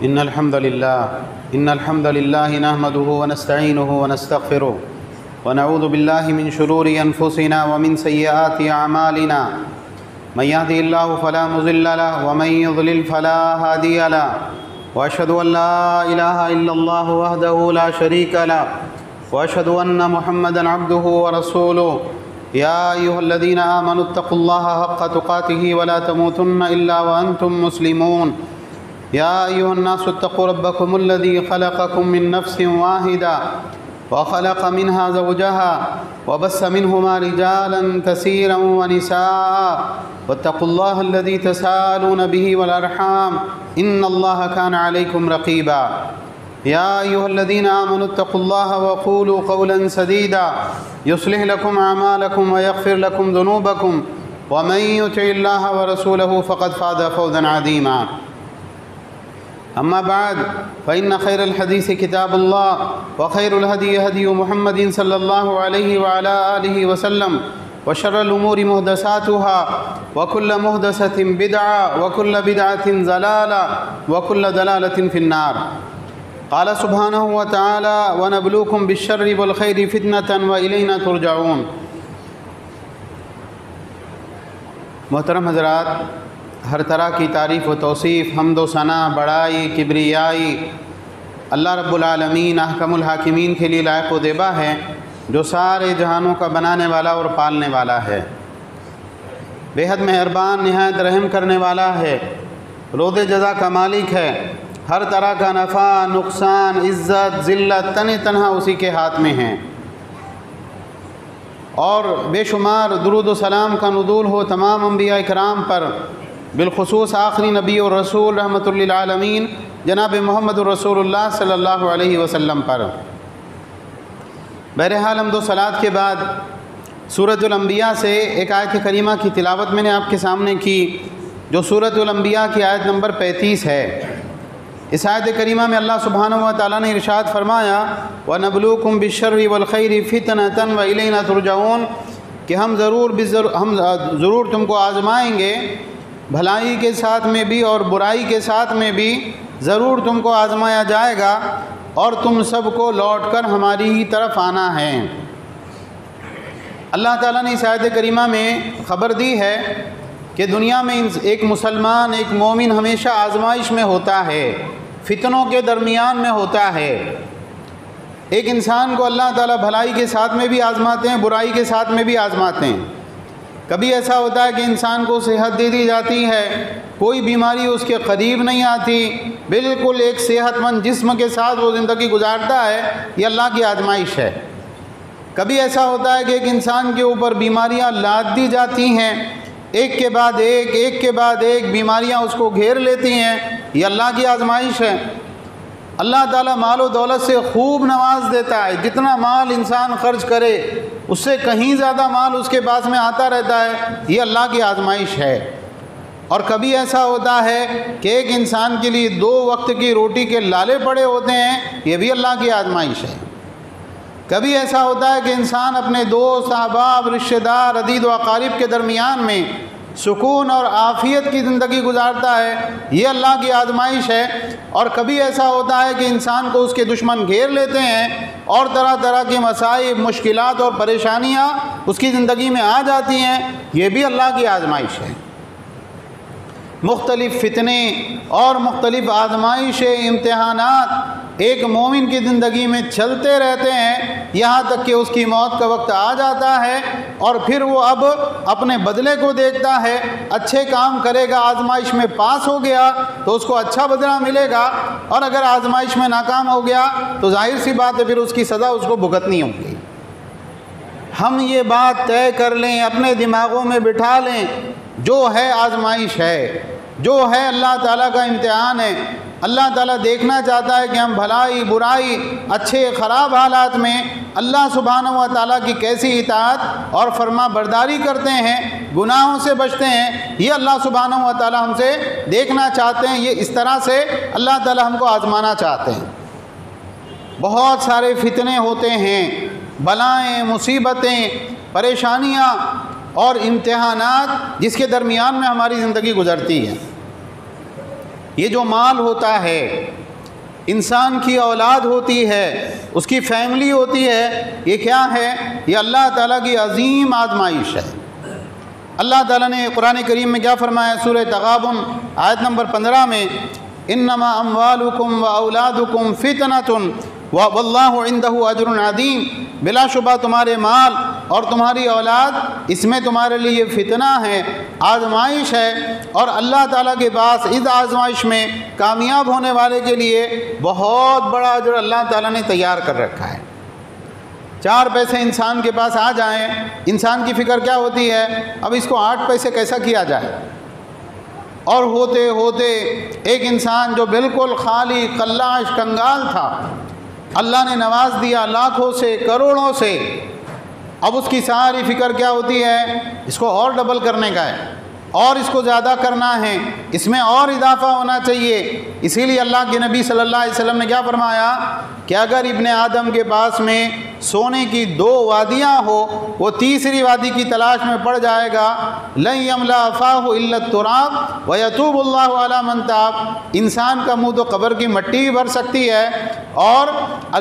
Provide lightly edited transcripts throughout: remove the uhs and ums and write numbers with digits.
إن الحمد لله نحمده ونستعينه ونستغفره ونعوذ بالله من شرور أنفسنا ومن سيئات أعمالنا من يهده الله فلا مضل له ومن يضلل فلا هادي له وأشهد أن لا إله إلا الله وحده لا شريك له وأشهد أن محمدا عبده ورسوله يا أيها الذين آمنوا اتقوا الله حق تقاته ولا تموتن إلا وأنتم مسلمون يا أيها الناس اتقوا ربكم الذي خلقكم من نفس واحدة وخلق منها زوجها وبث منهما رجالا كثيرا ونساء واتقوا الله الذي تساءلون به والأرحام إن الله كان عليكم رقيبا يا أيها الذين آمنوا اتقوا الله وقولوا قولا سديدا يصلح لكم أعمالكم ويغفر لكم ذنوبكم ومن يطع الله ورسوله فقد فاز فوزا عظيما أما بعد فإن خير الحديث كتاب الله وخير الهدي هدي محمد صلى الله عليه وعلى آله وسلم وشر الأمور محدثاتها وكل محدثة بدعة وكل بدعة ضلالة وكل ضلالة في النار قال سبحانه وتعالى ونبلوكم بالشر والخير فتنة وإلينا ترجعون۔ محترم حضرات، ہر طرح کی تعریف و توصیف، حمد و ثنا، بڑائی، کبریائی اللہ رب العالمین احکم الحاکمین کے لیے لائق و دیبا ہے، جو سارے جہانوں کا بنانے والا اور پالنے والا ہے، بے حد مہربان، نہایت رحم کرنے والا ہے، رود جزا کا مالک ہے، ہر طرح کا نفع، نقصان، عزت، ذلت تنہا اسی کے ہاتھ میں ہیں، اور بے شمار درود و سلام کا نزول ہو تمام انبیاء اکرام پر، بالخصوص آخری نبی اور رسول رحمۃ للعالمین جناب محمد رسول اللہ صلی اللہ علیہ وسلم پر۔ بہرحال حمد و صلوات کے بعد سورۃ الانبیاء سے ایک آیت کریمہ کی تلاوت میں نے آپ کے سامنے کی، جو سورۃ الانبیاء کی آیت نمبر 35 ہے۔ اس آیت کریمہ میں اللہ سبحانہ و تعالیٰ نے ارشاد فرمایا وَنَبْلُوكُمْ بِالشَّرِّ وَالْخَيْرِ فِتْنَةً وَإِلَيْنَا تُرْجَعُونَ، کہ ہم ضرور تم کو آزمائیں گے، بھلائی کے ساتھ میں بھی اور برائی کے ساتھ میں بھی ضرور تم کو آزمایا جائے گا، اور تم سب کو لوٹ کر ہماری ہی طرف آنا ہے۔ اللہ تعالیٰ نے اس آیت کریمہ میں خبر دی ہے کہ دنیا میں ایک مسلمان، ایک مومن ہمیشہ آزمائش میں ہوتا ہے، فتنوں کے درمیان میں ہوتا ہے۔ ایک انسان کو اللہ تعالیٰ بھلائی کے ساتھ میں بھی آزماتے ہیں، برائی کے ساتھ میں بھی آزماتے ہیں۔ کبھی ایسا ہوتا ہے کہ انسان کو صحت دے دی جاتی ہے، کوئی بیماری اس کے قریب نہیں آتی، بالکل ایک صحت مند جسم کے ساتھ وہ زندگی گزارتا ہے، یہ اللہ کی آزمائش ہے۔ کبھی ایسا ہوتا ہے کہ ایک انسان کے اوپر بیماریاں لاد دی جاتی ہیں، ایک کے بعد ایک بیماریاں اس کو گھیر لیتی ہیں، یہ اللہ کی آزمائش ہے۔ اللہ تعالیٰ مال و دولت سے خوب نواز دیتا ہے، جتنا مال انسان خرچ کرے اس سے کہیں زیادہ مال اس کے پاس میں آتا رہتا ہے، یہ اللہ کی آزمائش ہے۔ اور کبھی ایسا ہوتا ہے کہ ایک انسان کے لیے 2 وقت کی روٹی کے لالے پڑے ہوتے ہیں، یہ بھی اللہ کی آزمائش ہے۔ کبھی ایسا ہوتا ہے کہ انسان اپنے دوست، احباب، رشتہ دار، عزیز و اقارب کے درمیان میں سکون اور عافیت کی زندگی گزارتا ہے، یہ اللہ کی آزمائش ہے۔ اور کبھی ایسا ہوتا ہے کہ انسان کو اس کے دشمن گھیر لیتے ہیں اور طرح طرح کی مصائب، مشکلات اور پریشانیاں اس کی زندگی میں آ جاتی ہیں، یہ بھی اللہ کی آزمائش ہے۔ مختلف فتنے اور مختلف آزمائشیں، امتحانات ایک مومن کی زندگی میں چلتے رہتے ہیں، یہاں تک کہ اس کی موت کا وقت آ جاتا ہے، اور پھر وہ اب اپنے بدلے کو دیکھتا ہے۔ اچھے کام کرے گا، آزمائش میں پاس ہو گیا تو اس کو اچھا بدلہ ملے گا، اور اگر آزمائش میں ناکام ہو گیا تو ظاہر سی بات ہے پھر اس کی سزا اس کو بھگتنی ہوگی۔ ہم یہ بات طے کر لیں، اپنے دماغوں میں بٹھا لیں، جو ہے آزمائش ہے، جو ہے اللہ تعالیٰ کا امتحان ہے۔ اللہ تعالیٰ دیکھنا چاہتا ہے کہ ہم بھلائی، برائی، اچھے خراب حالات میں اللہ سبحانہ و تعالیٰ کی کیسی اطاعت اور فرما برداری کرتے ہیں، گناہوں سے بچتے ہیں، یہ اللہ سبحانہ و تعالیٰ ہم سے دیکھنا چاہتے ہیں۔ یہ اس طرح سے اللہ تعالیٰ ہم کو آزمانا چاہتے ہیں۔ بہت سارے فتنے ہوتے ہیں، بلائیں، مصیبتیں، پریشانیاں اور امتحانات جس کے درمیان میں ہماری زندگی گزرتی ہے۔ یہ جو مال ہوتا ہے، انسان کی اولاد ہوتی ہے، اس کی فیملی ہوتی ہے، یہ کیا ہے؟ یہ اللہ تعالیٰ کی عظیم آزمائش ہے۔ اللہ تعالیٰ نے قرآن کریم میں کیا فرمایا؟ سورہ تغابن آیت نمبر 15 میں، انما اموالکم و اولادکم فتنۃ واللہ عندہ اجر عظیم، بلا شبہ تمہارے مال اور تمہاری اولاد اس میں تمہارے لیے فتنہ ہے، آزمائش ہے، اور اللہ تعالیٰ کے پاس اس آزمائش میں کامیاب ہونے والے کے لیے بہت بڑا اجر اللہ تعالیٰ نے تیار کر رکھا ہے۔ 4 پیسے انسان کے پاس آ جائیں، انسان کی فکر کیا ہوتی ہے؟ اب اس کو 8 پیسے کیسا کیا جائے؟ اور ہوتے ہوتے ایک انسان جو بالکل خالی قلاش کنگال تھا، اللہ نے نواز دیا لاکھوں سے، کروڑوں سے، اب اس کی ساری فکر کیا ہوتی ہے؟ اس کو اور ڈبل کرنے کا ہے، اور اس کو زیادہ کرنا ہے، اس میں اور اضافہ ہونا چاہیے۔ اسی لیے اللہ کے نبی صلی اللہ علیہ وسلم نے کیا فرمایا کہ اگر ابن آدم کے پاس میں سونے کی 2 وادیاں ہو، وہ تیسری وادی کی تلاش میں پڑ جائے گا، لن یملا فاہ الا التراب ویتوب اللہ علی من تاب، انسان کا منہ تو قبر کی مٹی بھر سکتی ہے، اور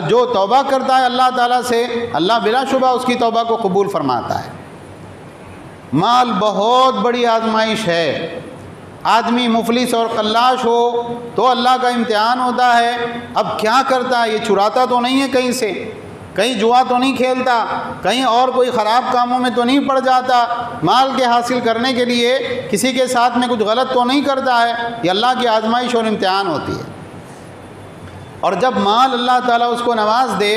جو توبہ کرتا ہے اللہ تعالیٰ سے، اللہ بلا شبہ اس کی توبہ کو قبول فرماتا ہے۔ مال بہت بڑی آزمائش ہے۔ آدمی مفلس اور قلاش ہو تو اللہ کا امتحان ہوتا ہے۔ اب کیا کرتا ہے؟ یہ چراتا تو نہیں ہے کہیں سے، کہیں جوا تو نہیں کھیلتا، کہیں اور کوئی خراب کاموں میں تو نہیں پڑ جاتا، مال کے حاصل کرنے کے لیے کسی کے ساتھ میں کچھ غلط تو نہیں کرتا ہے۔ یہ اللہ کی آزمائش اور امتحان ہوتی ہے۔ اور جب مال اللہ تعالیٰ اس کو نواز دے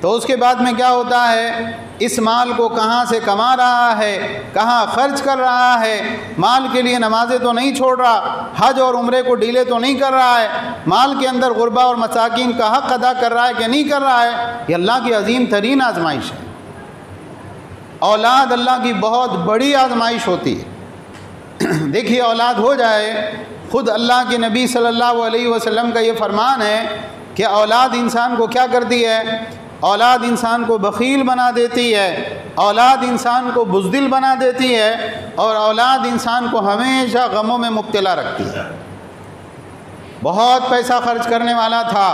تو اس کے بعد میں کیا ہوتا ہے؟ اس مال کو کہاں سے کما رہا ہے، کہاں خرچ کر رہا ہے، مال کے لیے نمازیں تو نہیں چھوڑ رہا، حج اور عمرے کو ڈیلے تو نہیں کر رہا ہے، مال کے اندر غربا اور مساکین کا حق ادا کر رہا ہے کہ نہیں کر رہا ہے۔ یہ اللہ کی عظیم ترین آزمائش ہے۔ اولاد اللہ کی بہت بڑی آزمائش ہوتی ہے۔ دیکھیے اولاد ہو جائے، خود اللہ کے نبی صلی اللہ علیہ وسلم کا یہ فرمان ہے کہ اولاد انسان کو کیا کرتی ہے؟ اولاد انسان کو بخیل بنا دیتی ہے، اولاد انسان کو بزدل بنا دیتی ہے، اور اولاد انسان کو ہمیشہ غموں میں مبتلا رکھتی ہے۔ بہت پیسہ خرچ کرنے والا تھا،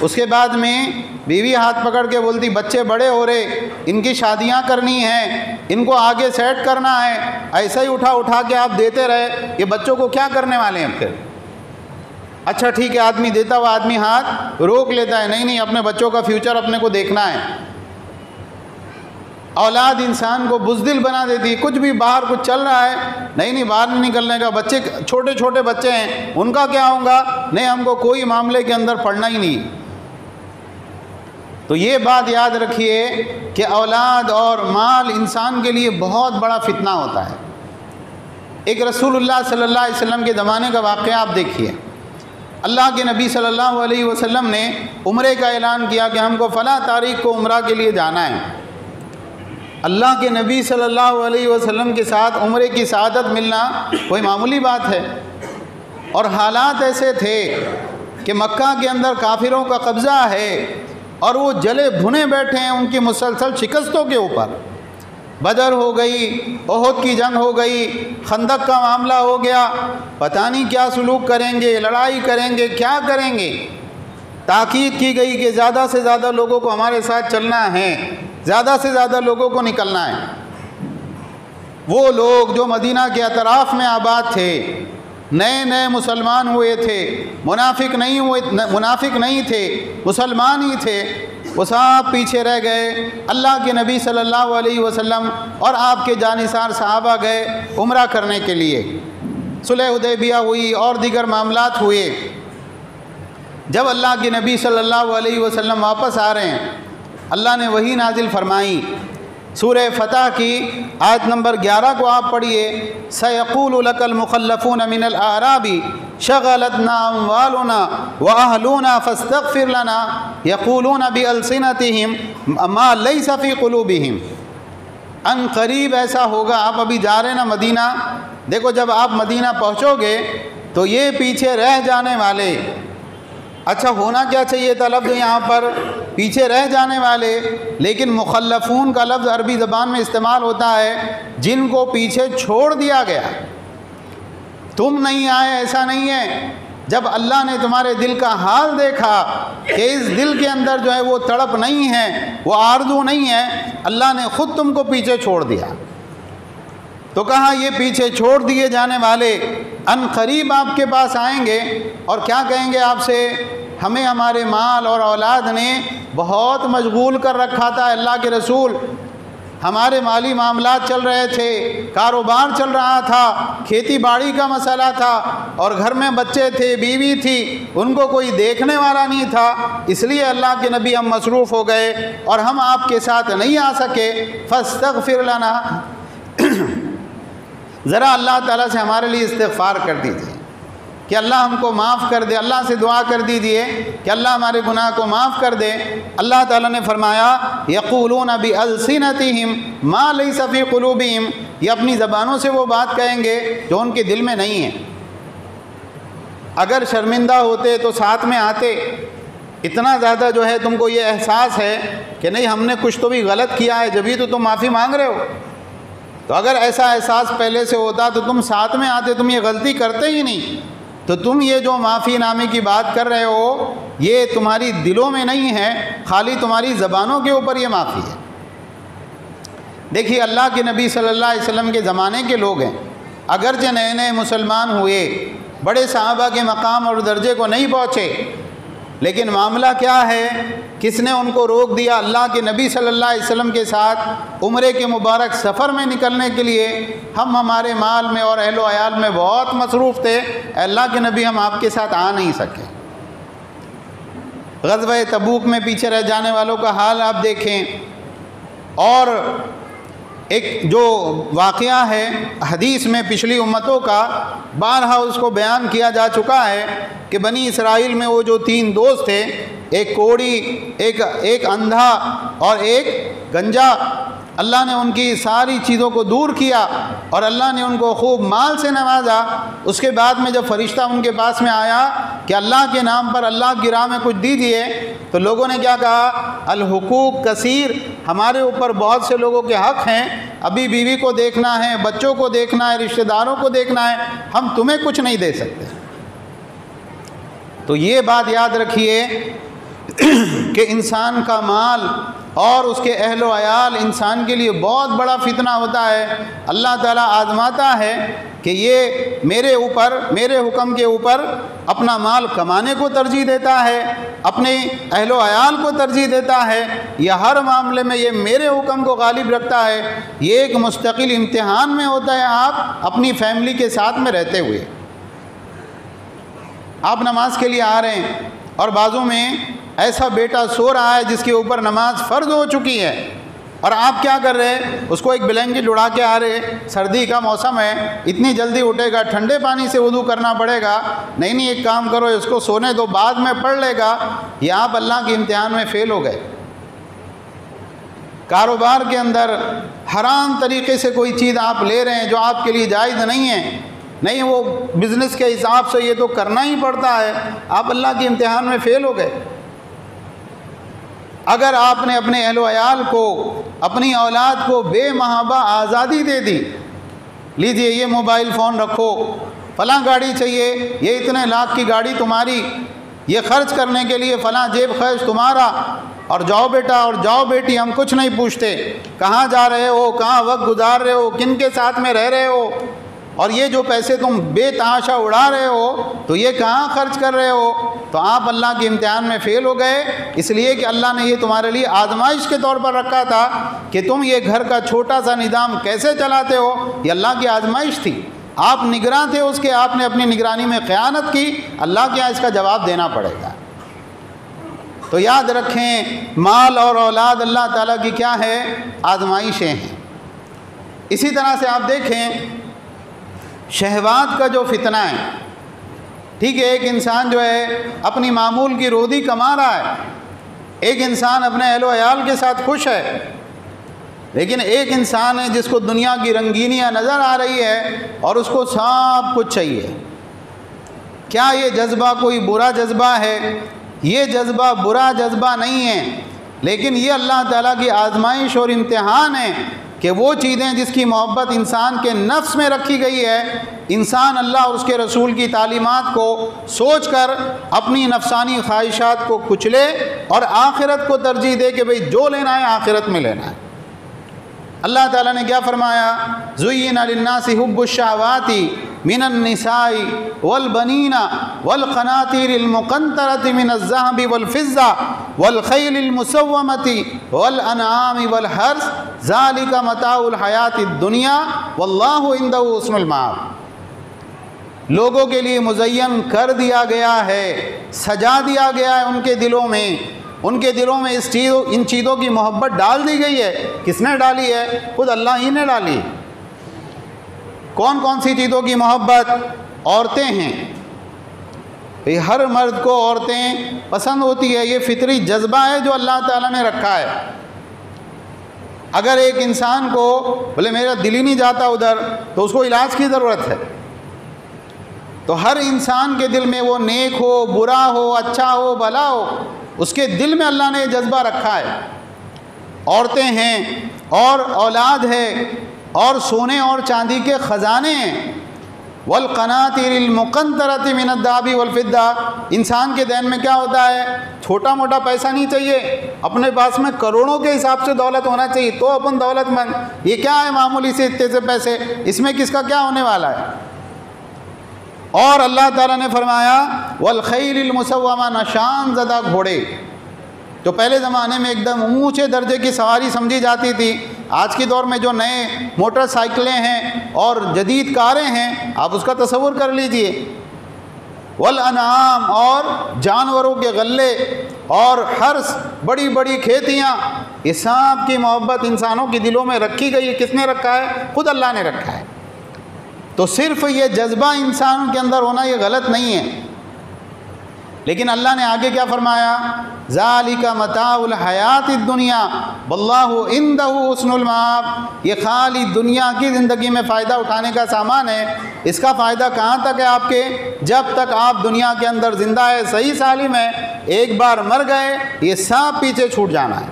اس کے بعد میں بیوی ہاتھ پکڑ کے بولتی بچے بڑے ہو رہے، ان کی شادیاں کرنی ہیں، ان کو آگے سیٹ کرنا ہے، ایسا ہی اٹھا کے آپ دیتے رہے، یہ بچوں کو کیا کرنے والے ہیں پھر؟ اچھا ٹھیک ہے، آدمی دیتا ہوا آدمی ہاتھ روک لیتا ہے، نہیں اپنے بچوں کا فیوچر اپنے کو دیکھنا ہے۔ اولاد انسان کو بزدل بنا دیتی، کچھ بھی باہر کچھ چل رہا ہے، نہیں باہر نہیں نکلنے کا، بچے چھوٹے چھوٹے بچے ہیں، ان کا کیا ہوگا؟ نہیں ہم کو کوئی معاملے کے اندر پڑنا ہی نہیں۔ تو یہ بات یاد رکھیے کہ اولاد اور مال انسان کے لیے بہت بڑا فتنہ ہوتا ہے۔ ایک رسول اللہ صلی اللہ علیہ وسلم کے زمانے کا واقعہ آپ دیکھیے۔ اللہ کے نبی صلی اللہ علیہ وسلم نے عمرے کا اعلان کیا کہ ہم کو فلاں تاریخ کو عمرہ کے لیے جانا ہے۔ اللہ کے نبی صلی اللہ علیہ وسلم کے ساتھ عمرے کی سعادت ملنا کوئی معمولی بات ہے، اور حالات ایسے تھے کہ مکہ کے اندر کافروں کا قبضہ ہے، اور وہ جلے بھنے بیٹھے ہیں ان کی مسلسل شکستوں کے اوپر۔ بدر ہو گئی، احد کی جنگ ہو گئی، خندق کا معاملہ ہو گیا، پتہ نہیں کیا سلوک کریں گے، لڑائی کریں گے، کیا کریں گے۔ تاکید کی گئی کہ زیادہ سے زیادہ لوگوں کو ہمارے ساتھ چلنا ہے، زیادہ سے زیادہ لوگوں کو نکلنا ہے۔ وہ لوگ جو مدینہ کے اطراف میں آباد تھے، نئے مسلمان ہوئے تھے، منافق نہیں تھے، مسلمان ہی تھے، وہ سب پیچھے رہ گئے۔ اللہ کے نبی صلی اللہ علیہ وسلم اور آپ کے جانثار صحابہ گئے عمرہ کرنے کے لیے، صلح حدیبیہ ہوئی اور دیگر معاملات ہوئے۔ جب اللہ کے نبی صلی اللہ علیہ وسلم واپس آ رہے ہیں، اللہ نے وحی نازل فرمائی، سورہ فتح کی آیت نمبر 11 کو آپ پڑھیے، سَيَقُولُ لَكَ الْمُخَلَّفُونَ مِنَ الْأَعْرَابِ شَغَلَتْنَا أَمْوَالُنَا وَأَهْلُونَا فَاسْتَغْفِرْ لَنَا يَقُولُونَ بِأَلْسِنَتِهِمْ مَا لَيْسَ فِي قُلُوبِهِمْ۔ ان قریب ایسا ہوگا، آپ ابھی جا رہے ہیں نا مدینہ، دیکھو جب آپ مدینہ پہنچو گے تو یہ پیچھے رہ جانے والے، اچھا ہونا کیا چاہیے تھا لفظ یہاں پر پیچھے رہ جانے والے، لیکن مخلفون کا لفظ عربی زبان میں استعمال ہوتا ہے جن کو پیچھے چھوڑ دیا گیا۔ تم نہیں آئے ایسا نہیں ہے، جب اللہ نے تمہارے دل کا حال دیکھا کہ اس دل کے اندر جو ہے وہ تڑپ نہیں ہے، وہ آرزو نہیں ہے، اللہ نے خود تم کو پیچھے چھوڑ دیا۔ تو کہا یہ پیچھے چھوڑ دیے جانے والے ان قریب آپ کے پاس آئیں گے اور کیا کہیں گے آپ سے؟ ہمیں ہمارے مال اور اولاد نے بہت مشغول کر رکھا تھا اللہ کے رسول، ہمارے مالی معاملات چل رہے تھے، کاروبار چل رہا تھا، کھیتی باڑی کا مسئلہ تھا، اور گھر میں بچے تھے، بیوی تھی، ان کو کوئی دیکھنے والا نہیں تھا، اس لیے اللہ کے نبی ہم مصروف ہو گئے اور ہم آپ کے ساتھ نہیں آ سکے۔ فاستغفر لنا، ذرا اللہ تعالیٰ سے ہمارے لیے استغفار کر دیجیے کہ اللہ ہم کو معاف کر دے، اللہ سے دعا کر دیجئے کہ اللہ ہمارے گناہ کو معاف کر دے۔ اللہ تعالیٰ نے فرمایا یقولون بألسنتہم ما لیس فی قلوبہم، یہ اپنی زبانوں سے وہ بات کہیں گے جو ان کے دل میں نہیں ہے۔ اگر شرمندہ ہوتے تو ساتھ میں آتے، اتنا زیادہ جو ہے تم کو یہ احساس ہے کہ نہیں ہم نے کچھ تو بھی غلط کیا ہے جبھی تو تم معافی مانگ رہے ہو، تو اگر ایسا احساس پہلے سے ہوتا تو تم ساتھ میں آتے، تم یہ غلطی کرتے ہی نہیں۔ تو تم یہ جو معافی نامے کی بات کر رہے ہو یہ تمہاری دلوں میں نہیں ہے، خالی تمہاری زبانوں کے اوپر یہ معافی ہے۔ دیکھیے اللہ کے نبی صلی اللہ علیہ وسلم کے زمانے کے لوگ ہیں، اگرچہ نئے نئے مسلمان ہوئے، بڑے صحابہ کے مقام اور درجے کو نہیں پہنچے، لیکن معاملہ کیا ہے؟ کس نے ان کو روک دیا؟ اللہ کے نبی صلی اللہ علیہ وسلم کے ساتھ عمرے کے مبارک سفر میں نکلنے کے لیے ہم ہمارے مال میں اور اہل و عیال میں بہت مصروف تھے، اللہ کے نبی ہم آپ کے ساتھ آ نہیں سکے۔ غزوہ تبوک میں پیچھے رہ جانے والوں کا حال آپ دیکھیں، اور ایک جو واقعہ ہے حدیث میں پچھلی امتوں کا بارہا اس کو بیان کیا جا چکا ہے کہ بنی اسرائیل میں وہ جو 3 دوست تھے، ایک کوڑی، ایک اندھا اور ایک گنجا، اللہ نے ان کی ساری چیزوں کو دور کیا اور اللہ نے ان کو خوب مال سے نوازا۔ اس کے بعد میں جب فرشتہ ان کے پاس میں آیا کہ اللہ کے نام پر اللہ کی راہ میں کچھ دیجیے، تو لوگوں نے کیا کہا؟ الحقوق کثیر، ہمارے اوپر بہت سے لوگوں کے حق ہیں، ابھی بیوی کو دیکھنا ہے، بچوں کو دیکھنا ہے، رشتہ داروں کو دیکھنا ہے، ہم تمہیں کچھ نہیں دے سکتے۔ تو یہ بات یاد رکھیے کہ انسان کا مال اور اس کے اہل و عیال انسان کے لیے بہت بڑا فتنہ ہوتا ہے۔ اللہ تعالیٰ آزماتا ہے کہ یہ میرے حکم کے اوپر اپنا مال کمانے کو ترجیح دیتا ہے، اپنے اہل و عیال کو ترجیح دیتا ہے، یا ہر معاملے میں یہ میرے حکم کو غالب رکھتا ہے۔ یہ ایک مستقل امتحان میں ہوتا ہے آپ اپنی فیملی کے ساتھ میں رہتے ہوئے۔ آپ نماز کے لیے آ رہے ہیں اور بازو میں ایسا بیٹا سو رہا ہے جس کے اوپر نماز فرض ہو چکی ہے، اور آپ کیا کر رہے ہیں؟ اس کو ایک بلینکٹ اڑا کے آ رہے، سردی کا موسم ہے، اتنی جلدی اٹھے گا، ٹھنڈے پانی سے وضو کرنا پڑے گا، نہیں ایک کام کرو اس کو سونے دو، بعد میں پڑھ لے گا۔ یہ آپ اللہ کے امتحان میں فیل ہو گئے۔ کاروبار کے اندر حرام طریقے سے کوئی چیز آپ لے رہے ہیں جو آپ کے لیے جائز نہیں ہے، نہیں وہ بزنس کے حساب سے یہ تو کرنا ہی پڑتا ہے، آپ اللہ کے امتحان میں فیل ہو گئے۔ اگر آپ نے اپنے اہل و عیال کو، اپنی اولاد کو بے محابہ آزادی دے دی، لیجئے یہ موبائل فون رکھو، فلاں گاڑی چاہیے، یہ اتنے لاکھ کی گاڑی تمہاری، یہ خرچ کرنے کے لیے فلاں جیب خرچ تمہارا، اور جاؤ بیٹا اور جاؤ بیٹی، ہم کچھ نہیں پوچھتے، کہاں جا رہے ہو، کہاں وقت گزار رہے ہو، کن کے ساتھ میں رہ رہے ہو، اور یہ جو پیسے تم بے تحاشا اڑا رہے ہو تو یہ کہاں خرچ کر رہے ہو؟ تو آپ اللہ کے امتحان میں فیل ہو گئے، اس لیے کہ اللہ نے یہ تمہارے لیے آزمائش کے طور پر رکھا تھا کہ تم یہ گھر کا چھوٹا سا نظام کیسے چلاتے ہو، یہ اللہ کی آزمائش تھی۔ آپ نگراں تھے اس کے، آپ نے اپنی نگرانی میں خیانت کی، اللہ کے یہاں اس کا جواب دینا پڑے گا۔ تو یاد رکھیں مال اور اولاد اللہ تعالیٰ کی کیا ہے؟ آزمائشیں ہیں۔ اسی طرح سے آپ دیکھیں شہوات کا جو فتنہ ہے، ٹھیک ہے، ایک انسان جو ہے اپنی معمول کی روزی کما رہا ہے، ایک انسان اپنے اہل و عیال کے ساتھ خوش ہے، لیکن ایک انسان ہے جس کو دنیا کی رنگینیاں نظر آ رہی ہے اور اس کو سب کچھ چاہیے۔ کیا یہ جذبہ کوئی برا جذبہ ہے؟ یہ جذبہ برا جذبہ نہیں ہے، لیکن یہ اللہ تعالیٰ کی آزمائش اور امتحان ہے کہ وہ چیزیں جس کی محبت انسان کے نفس میں رکھی گئی ہے، انسان اللہ اور اس کے رسول کی تعلیمات کو سوچ کر اپنی نفسانی خواہشات کو کچلے اور آخرت کو ترجیح دے کہ بھئی جو لینا ہے آخرت میں لینا ہے۔ اللہ تعالیٰ نے کیا فرمایا؟ زُيِّنَ لِلنَّاسِ حُبُّ الشَّهَوَاتِ مِنَ النِّسَاءِ وَالْبَنِينَ وَالْقَنَاطِيرِ الْمُقَنطَرَةِ مِنَ الذَّهَبِ وَالْفِضَّةِ وَالْخَيْلِ الْمُسَوَّمَةِ وَالْأَنْعَامِ وَالْحَرْثِ ذَلِكَ مَتَاعُ الْحَيَاةِ الدُّنْيَا وَاللَّهُ عِندَهُ حُسْنُ الْمَآبِ۔ لوگوں کے لیے مزین کر دیا گیا ہے، سجا دیا گیا ہے ان کے دلوں میں ان چیزوں کی محبت ڈال دی گئی ہے۔ کس نے ڈالی ہے؟ خود اللہ ہی نے ڈالی۔ کون کون سی چیزوں کی محبت؟ عورتیں ہیں، ہر مرد کو عورتیں پسند ہوتی ہے، یہ فطری جذبہ ہے جو اللہ تعالیٰ نے رکھا ہے۔ اگر ایک انسان کو بولے میرا دل ہی نہیں جاتا ادھر، تو اس کو علاج کی ضرورت ہے۔ تو ہر انسان کے دل میں وہ نیک ہو، برا ہو، اچھا ہو، بھلا ہو، اس کے دل میں اللہ نے یہ جذبہ رکھا ہے۔ عورتیں ہیں اور اولاد ہے اور سونے اور چاندی کے خزانے ہیں۔ والقناطیر المقنطرۃ من الذهب والفضة، انسان کے ذہن میں کیا ہوتا ہے؟ چھوٹا موٹا پیسہ نہیں چاہیے، اپنے پاس میں کروڑوں کے حساب سے دولت ہونا چاہیے تو اپن دولت مند۔ یہ کیا ہے معمولی سے اتنے سے پیسے، اس میں کس کا کیا ہونے والا ہے؟ اور اللہ تعالیٰ نے فرمایا والخیل المسومہ، نشان زدہ گھوڑے، جو پہلے زمانے میں ایک دم اونچے درجے کی سواری سمجھی جاتی تھی۔ آج کے دور میں جو نئے موٹر سائیکلیں ہیں اور جدید کاریں ہیں، آپ اس کا تصور کر لیجئے۔ والانعام، اور جانوروں کے غلے اور حرث، بڑی بڑی کھیتیاں، اس سب کی محبت انسانوں کے دلوں میں رکھی گئی ہے۔ کس نے رکھا ہے؟ خود اللہ نے رکھا ہے۔ تو صرف یہ جذبہ انسان کے اندر ہونا یہ غلط نہیں ہے، لیکن اللہ نے آگے کیا فرمایا؟ ذالک متاع الحیات الدنیا واللہ عندہ حسن المآب، یہ خالی دنیا کی زندگی میں فائدہ اٹھانے کا سامان ہے۔ اس کا فائدہ کہاں تک ہے آپ کے؟ جب تک آپ دنیا کے اندر زندہ ہے، صحیح سالم ہے، ایک بار مر گئے یہ سب پیچھے چھوٹ جانا ہے۔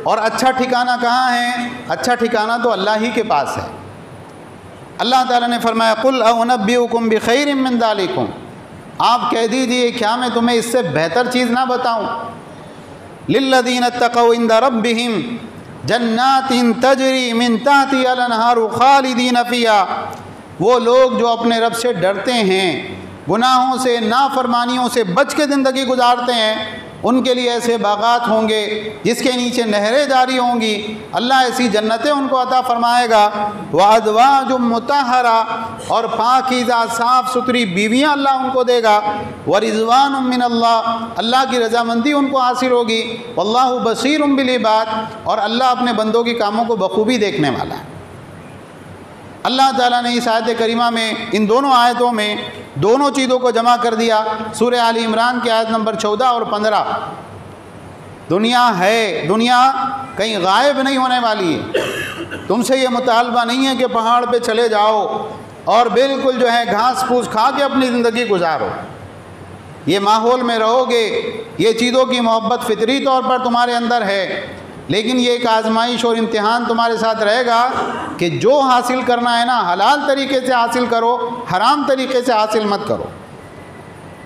اور اچھا ٹھکانہ کہاں ہے؟ اچھا ٹھکانہ تو اللہ ہی کے پاس ہے۔ اللہ تعالیٰ نے فرمایا قل اونبئکم بخیر من ذالکم، آپ کہہ دیجئے کیا میں تمہیں اس سے بہتر چیز نہ بتاؤں؟ للذین اتقوا عند ربہم جنات تجری من تحتہا الانہار خالدین فیہا، وہ لوگ جو اپنے رب سے ڈرتے ہیں، گناہوں سے، نافرمانیوں سے بچ کے زندگی گزارتے ہیں، ان کے لیے ایسے باغات ہوں گے جس کے نیچے نہریں جاری ہوں گی، اللہ ایسی جنتیں ان کو عطا فرمائے گا۔ وَأَزْوَاجٌ مُطَہَّرَةٌ، اور پاکیزہ صاف ستھری بیویاں اللہ ان کو دے گا۔ وَرِضْوَانٌ مِّنَ اللَّهِ، اللہ کی رضامندی ان کو حاصل ہوگی۔ وَاللَّهُ بَصِيرٌ بِالْعِبَادِ، اور اللہ اپنے بندوں کی کاموں کو بخوبی دیکھنے والا ہے۔ اللہ تعالیٰ نے اس آیت کریمہ میں، ان دونوں آیتوں میں دونوں چیزوں کو جمع کر دیا۔ سورہ آل عمران کی آیت نمبر 14 اور 15، دنیا ہے، دنیا کہیں غائب نہیں ہونے والی ہے۔ تم سے یہ مطالبہ نہیں ہے کہ پہاڑ پہ چلے جاؤ اور بالکل جو ہے گھاس پھوس کھا کے اپنی زندگی گزارو، یہ ماحول میں رہو گے، یہ چیزوں کی محبت فطری طور پر تمہارے اندر ہے، لیکن یہ ایک آزمائش اور امتحان تمہارے ساتھ رہے گا کہ جو حاصل کرنا ہے نا، حلال طریقے سے حاصل کرو، حرام طریقے سے حاصل مت کرو۔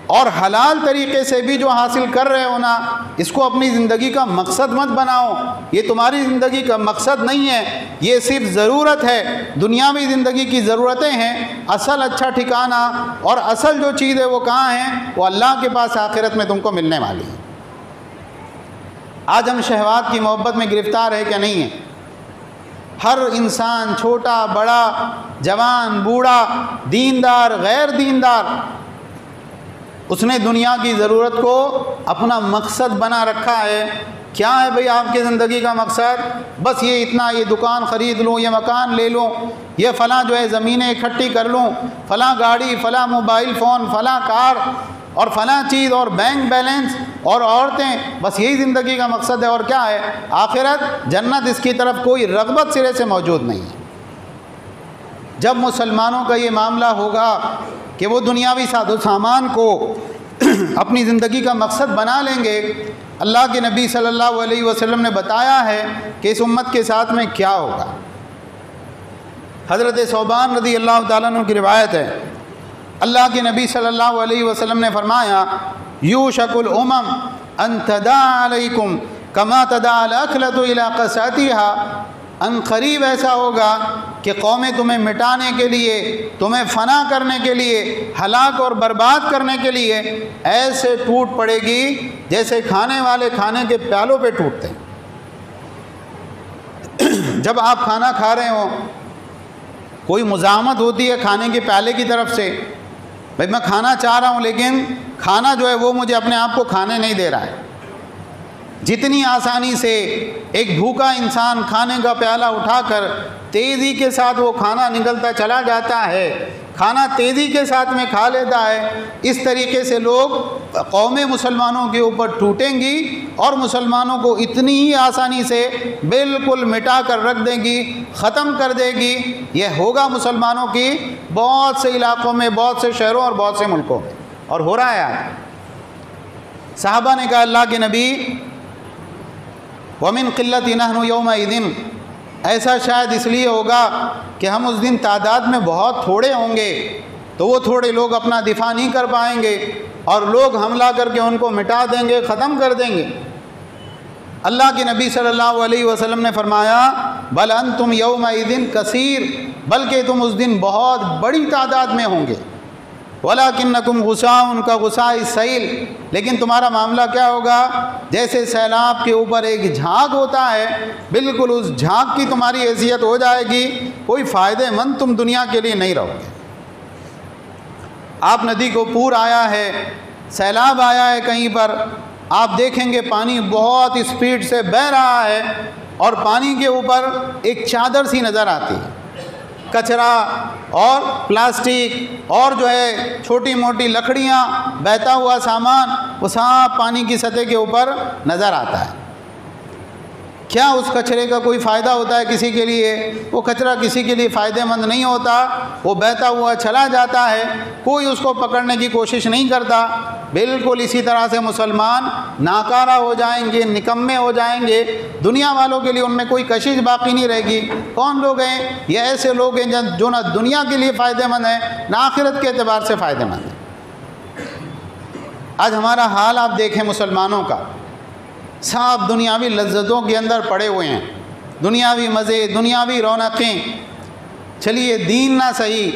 اور حلال طریقے سے بھی جو حاصل کر رہے ہو نا، اس کو اپنی زندگی کا مقصد مت بناؤ، یہ تمہاری زندگی کا مقصد نہیں ہے، یہ صرف ضرورت ہے۔ دنیاوی زندگی کی ضرورتیں ہیں، اصل اچھا ٹھکانہ اور اصل جو چیز ہے وہ کہاں ہے؟ وہ اللہ کے پاس آخرت میں تم کو ملنے والی ہے۔ آج ہم شہوات کی محبت میں گرفتار ہے کہ نہیں ہے؟ ہر انسان، چھوٹا بڑا، جوان بوڑھا، دیندار غیر دیندار، اس نے دنیا کی ضرورت کو اپنا مقصد بنا رکھا ہے۔ کیا ہے بھئی آپ کی زندگی کا مقصد؟ بس یہ اتنا، یہ دکان خرید لوں، یہ مکان لے لوں، یہ فلاں جو ہے زمینیں اکٹھی کر لوں، فلاں گاڑی، فلاں موبائل فون، فلاں کار اور فلاں چیز، اور بینک بیلنس اور عورتیں، بس یہی زندگی کا مقصد ہے۔ اور کیا ہے؟ آخرت، جنت، اس کی طرف کوئی رغبت سرے سے موجود نہیں ہے۔ جب مسلمانوں کا یہ معاملہ ہوگا کہ وہ دنیاوی ساز و سامان کو اپنی زندگی کا مقصد بنا لیں گے، اللہ کے نبی صلی اللہ علیہ وسلم نے بتایا ہے کہ اس امت کے ساتھ میں کیا ہوگا۔ حضرت ثوبان رضی اللہ تعالیٰ عنہ کی روایت ہے، اللہ کے نبی صلی اللہ علیہ وسلم نے فرمایا یوشک الامم ان تداعی علیکم کما تداعی الاکلۃ الی قصعتها، ان قریب ایسا ہوگا کہ قومیں تمہیں مٹانے کے لیے، تمہیں فنا کرنے کے لیے، ہلاک اور برباد کرنے کے لیے ایسے ٹوٹ پڑے گی جیسے کھانے والے کھانے کے پیالوں پہ ٹوٹتے ہیں۔ جب آپ کھانا کھا رہے ہوں، کوئی مزاحمت ہوتی ہے کھانے کے پیالے کی طرف سے، بھائی میں کھانا چاہ رہا ہوں لیکن کھانا جو ہے وہ مجھے اپنے آپ کو کھانے نہیں دے رہا ہے۔ جتنی آسانی سے ایک بھوکا انسان کھانے کا پیالہ اٹھا کر تیزی کے ساتھ وہ کھانا نگلتا چلا جاتا ہے، کھانا تیزی کے ساتھ میں کھا لیتا ہے، اس طریقے سے لوگ قوم مسلمانوں کے اوپر ٹوٹیں گی اور مسلمانوں کو اتنی ہی آسانی سے بالکل مٹا کر رکھ دے گی، ختم کر دے گی۔ یہ ہوگا مسلمانوں کی بہت سے علاقوں میں، بہت سے شہروں اور بہت سے ملکوں میں، اور ہو رہا ہے آج۔ صحابہ نے کہا اللہ کے نبی وَمِن قِلَّةٍ نَحْنُ يَوْمَئِذٍ، ایسا شاید اس لیے ہوگا کہ ہم اس دن تعداد میں بہت تھوڑے ہوں گے، تو وہ تھوڑے لوگ اپنا دفاع نہیں کر پائیں گے اور لوگ حملہ کر کے ان کو مٹا دیں گے، ختم کر دیں گے۔ اللہ کے نبی صلی اللہ علیہ وسلم نے فرمایا بل انتم یومئذ کثیر، بلکہ تم اس دن بہت بڑی تعداد میں ہوں گے۔ وَلَكِنَّكُمْ غُثَاءٌ كَغُثَاءِ السَّيْلِ، لیکن تمہارا معاملہ کیا ہوگا؟ جیسے سیلاب کے اوپر ایک جھاگ ہوتا ہے، بالکل اس جھاگ کی تمہاری حیثیت ہو جائے گی، کوئی فائدہ مند تم دنیا کے لیے نہیں رہو گے۔ آپ ندی کو پور آیا ہے، سیلاب آیا ہے کہیں پر، آپ دیکھیں گے پانی بہت اسپیڈ سے بہہ رہا ہے اور پانی کے اوپر ایک چادر سی نظر آتی ہے، کچرا اور پلاسٹک اور جو ہے چھوٹی موٹی لکڑیاں، بہتا ہوا سامان، وہ سب پانی کی سطح کے اوپر نظر آتا ہے۔ کیا اس کچرے کا کوئی فائدہ ہوتا ہے کسی کے لیے؟ وہ کچرا کسی کے لیے فائدہ مند نہیں ہوتا، وہ بہتا ہوا چلا جاتا ہے، کوئی اس کو پکڑنے کی کوشش نہیں کرتا۔ بالکل اسی طرح سے مسلمان ناکارہ ہو جائیں گے، نکمے ہو جائیں گے، دنیا والوں کے لیے ان میں کوئی کشش باقی نہیں رہے گی۔ کون لوگ ہیں؟ یہ ایسے لوگ ہیں جو نہ دنیا کے لیے فائدہ مند ہیں، نہ آخرت کے اعتبار سے فائدہ مند ہیں۔ آج ہمارا حال آپ دیکھیں مسلمانوں کا، سب دنیاوی لذتوں کے اندر پڑے ہوئے ہیں، دنیاوی مزے، دنیاوی رونقیں۔ چلیے دین نہ صحیح،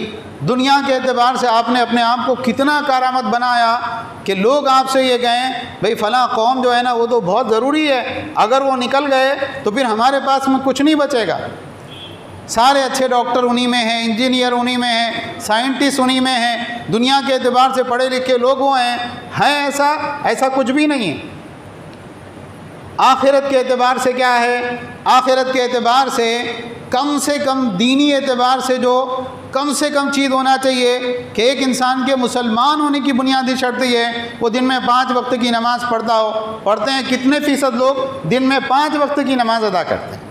دنیا کے اعتبار سے آپ نے اپنے آپ کو کتنا کارآمد بنایا کہ لوگ آپ سے یہ کہیں بھئی فلاں قوم جو ہے نا وہ تو بہت ضروری ہے، اگر وہ نکل گئے تو پھر ہمارے پاس میں کچھ نہیں بچے گا۔ سارے اچھے ڈاکٹر انہی میں ہیں، انجینئر انہی میں ہیں، سائنٹسٹ انہی میں ہیں، دنیا کے اعتبار سے پڑھے لکھے لوگ وہ ہیں ایسا کچھ بھی نہیں ہے۔ آخرت کے اعتبار سے کیا ہے؟ آخرت کے اعتبار سے کم دینی اعتبار سے جو کم سے کم چیز ہونا چاہیے کہ ایک انسان کے مسلمان ہونے کی بنیادی شرط یہ ہے وہ دن میں 5 وقت کی نماز پڑھتا ہو۔ پڑھتے ہیں کتنے فیصد لوگ دن میں 5 وقت کی نماز ادا کرتے ہیں؟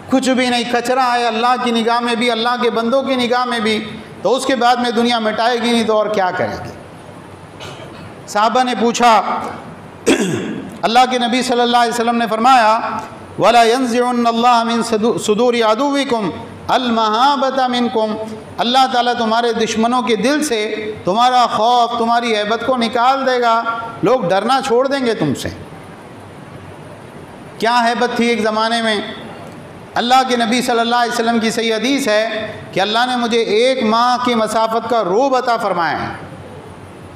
کچھ بھی نہیں، کچرا ہے اللہ کی نگاہ میں بھی، اللہ کے بندوں کی نگاہ میں بھی، تو اس کے بعد میں دنیا مٹائے گی نہیں تو اور کیا کرے گی؟ صحابہ نے پوچھا، اللہ کے نبی صلی اللہ علیہ وسلم نے فرمایا وَلَا يَنزِعُنَّ اللَّهُ مِن صُدُورِ عَدُوِّكُمْ الْمَهَابَةَ مِنْكُمْ، اللہ تعالیٰ تمہارے دشمنوں کے دل سے تمہارا خوف، تمہاری ہیبت کو نکال دے گا، لوگ ڈرنا چھوڑ دیں گے تم سے۔ کیا ہیبت تھی ایک زمانے میں؟ اللہ کے نبی صلی اللہ علیہ وسلم کی صحیح حدیث ہے کہ اللہ نے مجھے 1 ماہ کی مسافت کا روب عطا فرمایا ہے۔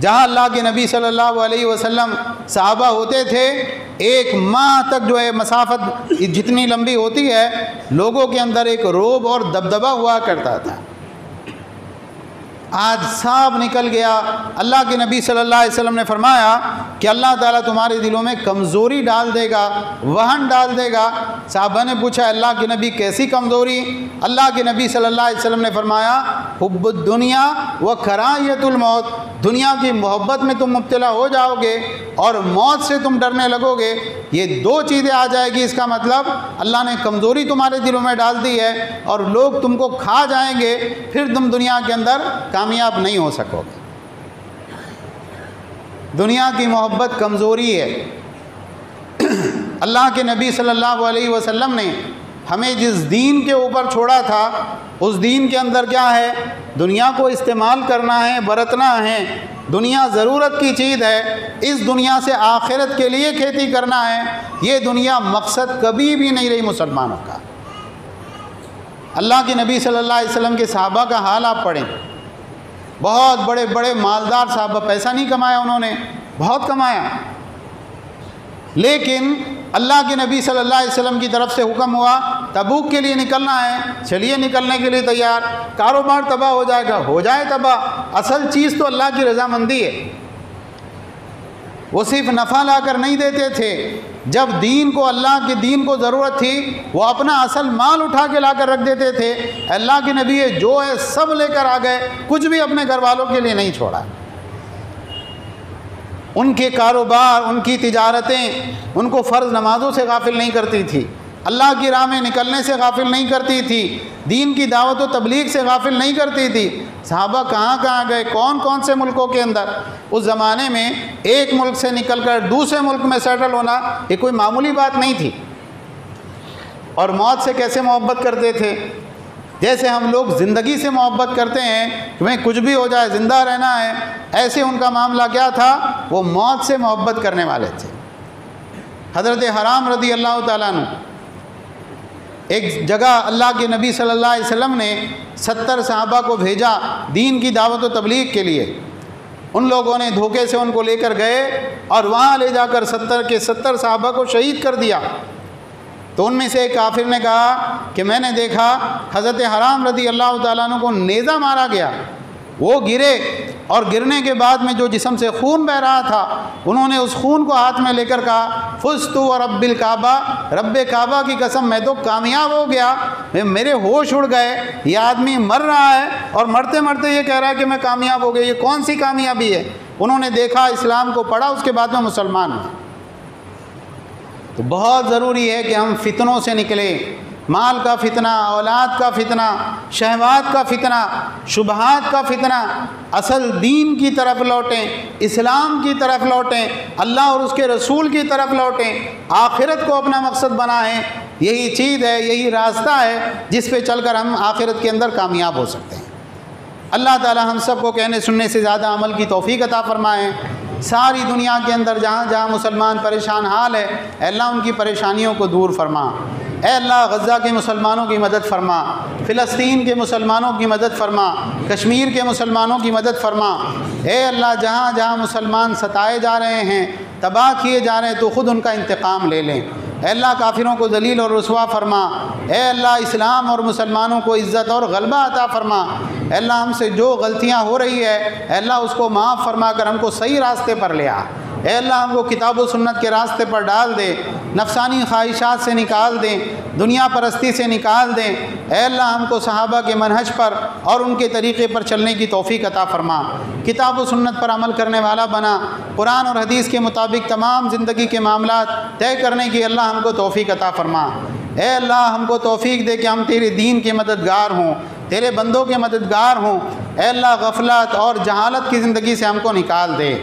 جہاں اللہ کے نبی صلی اللہ علیہ وسلم صحابہ ہوتے تھے، 1 ماہ تک جو ہے مسافت جتنی لمبی ہوتی ہے، لوگوں کے اندر ایک روب اور دبدبہ ہوا کرتا تھا۔ آج سب نکل گیا۔ اللہ کے نبی صلی اللہ علیہ وسلم نے فرمایا کہ اللہ تعالیٰ تمہارے دلوں میں کمزوری ڈال دے گا، وہن ڈال دے گا۔ صحابہ نے پوچھا اللہ کے نبی کیسی کمزوری؟ اللہ کے نبی صلی اللہ علیہ وسلم نے فرمایا حب الدنیا و کراہیت الموت، دنیا کی محبت میں تم مبتلا ہو جاؤ گے اور موت سے تم ڈرنے لگو گے۔ یہ 2 چیزیں آ جائے گی، اس کا مطلب اللہ نے کمزوری تمہارے دلوں میں ڈال دی ہے اور لوگ تم کو کھا جائیں گے، پھر تم دنیا کے اندر کامیاب نہیں ہو سکو گے۔ دنیا کی محبت کمزوری ہے۔ اللہ کے نبی صلی اللہ علیہ وسلم نے ہمیں جس دین کے اوپر چھوڑا تھا اس دین کے اندر کیا ہے؟ دنیا کو استعمال کرنا ہے، برتنا ہے۔ دنیا ضرورت کی چیز ہے، اس دنیا سے آخرت کے لیے کھیتی کرنا ہے۔ یہ دنیا مقصد کبھی بھی نہیں رہی مسلمانوں کا۔ اللہ کے نبی صلی اللہ علیہ وسلم کے صحابہ کا حال آپ پڑھیں، بہت بڑے بڑے مالدار صحابہ، پیسہ نہیں کمایا انہوں نے، بہت کمایا، لیکن اللہ کے نبی صلی اللہ علیہ وسلم کی طرف سے حکم ہوا تبوک کے لیے نکلنا ہے، چلیے نکلنے کے لیے تیار۔ کاروبار تباہ ہو جائے گا، ہو جائے تباہ، اصل چیز تو اللہ کی رضامندی ہے۔ وہ صرف نفع لا کر نہیں دیتے تھے، جب دین کو، اللہ کے دین کو ضرورت تھی وہ اپنا اصل مال اٹھا کے لا کر رکھ دیتے تھے۔ اللہ کے نبی جو ہے سب لے کر آ گئے، کچھ بھی اپنے گھر والوں کے لیے نہیں چھوڑا۔ ان کے کاروبار، ان کی تجارتیں ان کو فرض نمازوں سے غافل نہیں کرتی تھی، اللہ کی راہ میں نکلنے سے غافل نہیں کرتی تھی، دین کی دعوت و تبلیغ سے غافل نہیں کرتی تھی۔ صحابہ کہاں کہاں گئے، کون کون سے ملکوں کے اندر۔ اس زمانے میں ایک ملک سے نکل کر دوسرے ملک میں سیٹل ہونا یہ کوئی معمولی بات نہیں تھی۔ اور موت سے کیسے محبت کرتے تھے؟ جیسے ہم لوگ زندگی سے محبت کرتے ہیں کہ میں کچھ بھی ہو جائے زندہ رہنا ہے، ایسے ان کا معاملہ کیا تھا؟ وہ موت سے محبت کرنے والے تھے۔ حضرت حرام رضی اللہ تعالیٰ عنہ، ایک جگہ اللہ کے نبی صلی اللہ علیہ وسلم نے 70 صحابہ کو بھیجا دین کی دعوت و تبلیغ کے لیے۔ ان لوگوں نے دھوکے سے ان کو لے کر گئے اور وہاں لے جا کر 70 کے 70 صحابہ کو شہید کر دیا۔ تو ان میں سے ایک کافر نے کہا کہ میں نے دیکھا حضرت حرام رضی اللہ تعالیٰ عنہ کو نیزہ مارا گیا، وہ گرے اور گرنے کے بعد میں جو جسم سے خون بہ رہا تھا انہوں نے اس خون کو ہاتھ میں لے کر کہا فزت ورب الکعبہ، رب کعبہ کی قسم میں تو کامیاب ہو گیا، میرے ہوش اڑ گئے، یہ آدمی مر رہا ہے اور مرتے مرتے یہ کہہ رہا ہے کہ میں کامیاب ہو گیا، یہ کون سی کامیابی ہے؟ انہوں نے دیکھا، اسلام کو پڑھا، اس کے بعد میں مسلمان ہوئے۔ تو بہت ضروری ہے کہ ہم فتنوں سے نکلیں، مال کا فتنہ، اولاد کا فتنہ، شہوات کا فتنہ، شبہات کا فتنہ، اصل دین کی طرف لوٹیں، اسلام کی طرف لوٹیں، اللہ اور اس کے رسول کی طرف لوٹیں، آخرت کو اپنا مقصد بنائیں۔ یہی چیز ہے، یہی راستہ ہے جس پہ چل کر ہم آخرت کے اندر کامیاب ہو سکتے ہیں۔ اللہ تعالی ہم سب کو کہنے سننے سے زیادہ عمل کی توفیق عطا فرمائیں۔ ساری دنیا کے اندر جہاں جہاں مسلمان پریشان حال ہے، اے اللہ ان کی پریشانیوں کو دور فرما۔ اے اللہ غزہ کے مسلمانوں کی مدد فرما، فلسطین کے مسلمانوں کی مدد فرما، کشمیر کے مسلمانوں کی مدد فرما۔ اے اللہ جہاں جہاں مسلمان ستائے جا رہے ہیں، تباہ کیے جا رہے ہیں، تو خود ان کا انتقام لے لیں۔ اے اللہ کافروں کو ذلیل اور رسوا فرما۔ اے اللہ اسلام اور مسلمانوں کو عزت اور غلبہ عطا فرما۔ اے اللہ ہم سے جو غلطیاں ہو رہی ہے، اے اللہ اس کو معاف فرما کر ہم کو صحیح راستے پر لے آ۔ اے اللہ ہم کو کتاب و سنت کے راستے پر ڈال دے، نفسانی خواہشات سے نکال دیں، دنیا پرستی سے نکال دیں۔ اے اللہ ہم کو صحابہ کے منہج پر اور ان کے طریقے پر چلنے کی توفیق عطا فرما، کتاب و سنت پر عمل کرنے والا بنا، قرآن اور حدیث کے مطابق تمام زندگی کے معاملات طے کرنے کی اللہ ہم کو توفیق عطا فرما۔ اے اللہ ہم کو توفیق دے کہ ہم تیرے دین کے مددگار ہوں، تیرے بندوں کے مددگار ہوں۔ اے اللہ غفلت اور جہالت کی زندگی سے ہم کو نکال دے۔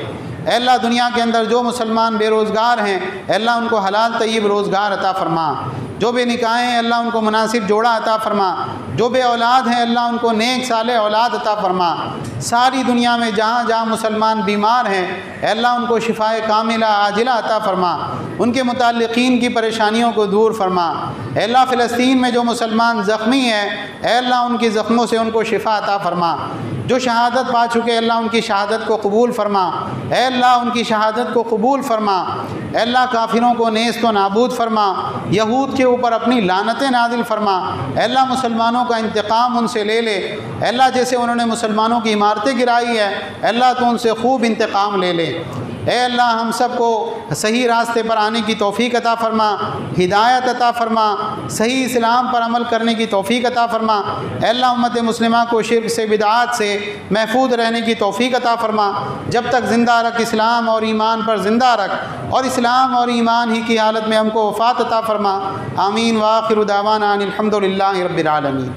اے اللہ دنیا کے اندر جو مسلمان بے روزگار ہیں، اے اللہ ان کو حلال طیب روزگار عطا فرما۔ جو بے نکاح ہیں اللہ ان کو مناسب جوڑا عطا فرما، جو بے اولاد ہیں اللہ ان کو نیک صالح اولاد عطا فرما۔ ساری دنیا میں جہاں جہاں مسلمان بیمار ہیں اے اللہ ان کو شفائے کاملہ عاجلہ عطا فرما، ان کے متعلقین کی پریشانیوں کو دور فرما۔ اے اللہ فلسطین میں جو مسلمان زخمی ہیں اے اللہ ان کی زخموں سے ان کو شفا عطا فرما، جو شہادت پا چکے اللہ ان کی شہادت کو قبول فرما۔ اے اللہ ان کی شہادت کو قبول فرما۔ اے اللہ کافروں کو نیست و نابود فرما، یہود کے اوپر اپنی لعنتیں نازل فرما۔ اے اللہ مسلمانوں کا انتقام ان سے لے لے۔ اے اللہ جیسے انہوں نے مسلمانوں کی عمارتیں گرائی ہے اے اللہ تو ان سے خوب انتقام لے لے۔ اے اللہ ہم سب کو صحیح راستے پر آنے کی توفیق عطا فرما، ہدایت عطا فرما، صحیح اسلام پر عمل کرنے کی توفیق عطا فرما۔ اے اللہ امت مسلمہ کو شرک سے بدعات سے محفوظ رہنے کی توفیق عطا فرما، جب تک زندہ رکھ اسلام اور ایمان پر زندہ رکھ، اور اسلام اور ایمان ہی کی حالت میں ہم کو وفات عطا فرما۔ آمین وآخر دعوانا ان الحمد للہ رب العالمین۔